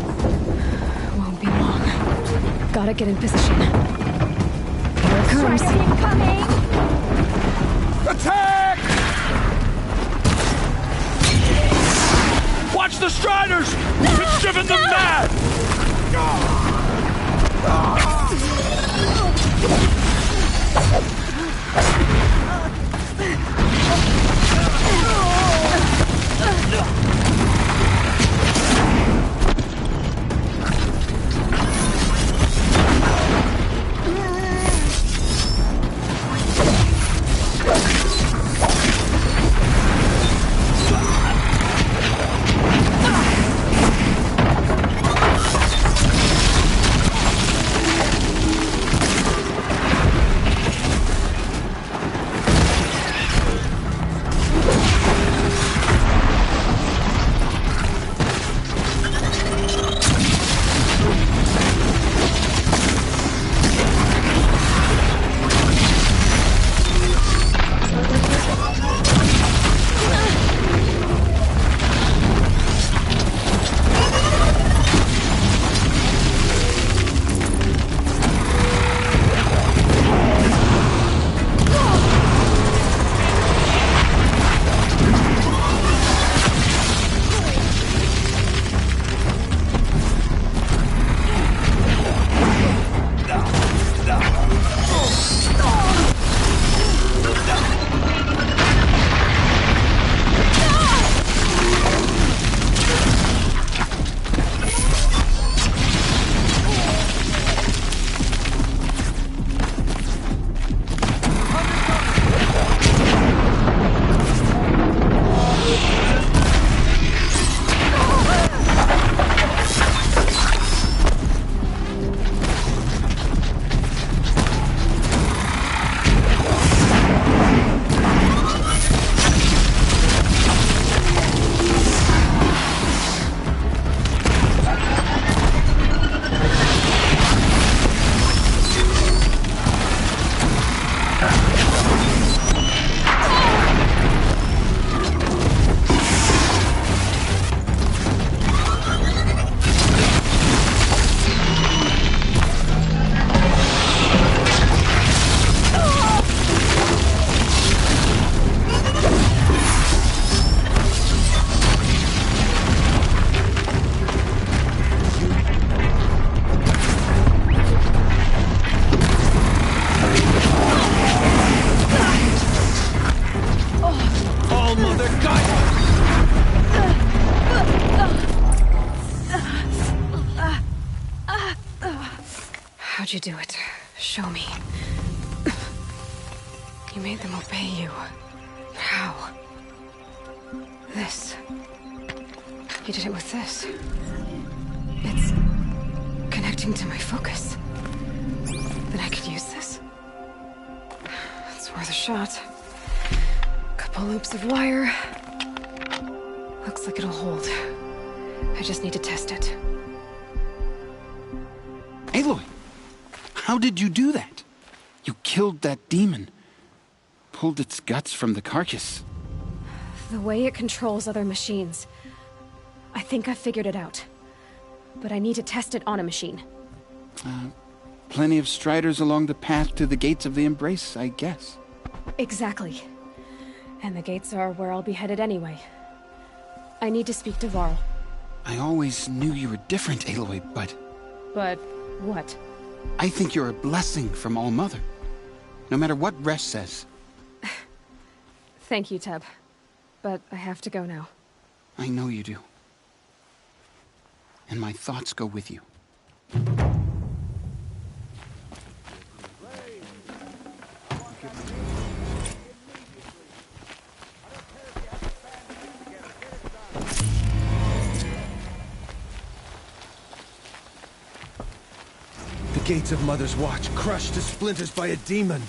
Won't be long. Gotta get in position. Here it comes. Attack! Watch the Striders! It's driven them mad! All-Mother guide! How'd you do it? Show me. You made them obey you. How? This. You did it with this. It's connecting to my focus. Then I could use this. It's worth a shot. Couple loops of wire. Looks like it'll hold. I just need to test it. Aloy! How did you do that? You killed that demon. Pulled its guts from the carcass. The way it controls other machines. I think I figured it out. But I need to test it on a machine. Plenty of striders along the path to the gates of the Embrace, I guess. Exactly. And the gates are where I'll be headed anyway. I need to speak to Varl. I always knew you were different, Aloy, but... But what? I think you're a blessing from All-Mother. No matter what Resh says. Thank you, Teb. But I have to go now. I know you do. And my thoughts go with you. The gates of Mother's Watch, crushed to splinters by a demon.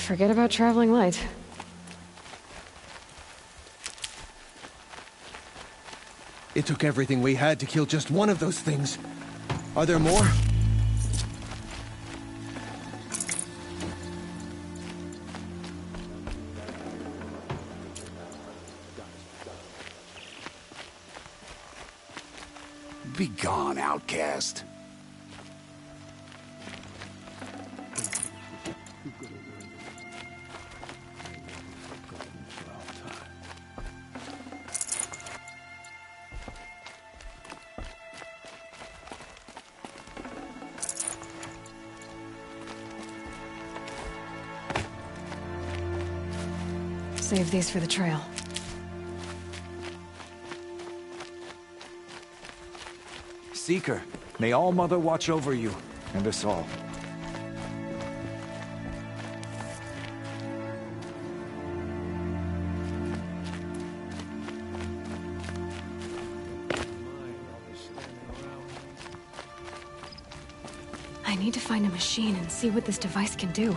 Forget about traveling light. It took everything we had to kill just one of those things. Are there more? Be gone, outcast. Save these for the trail. Seeker, may All-Mother watch over you, and us all. I need to find a machine and see what this device can do.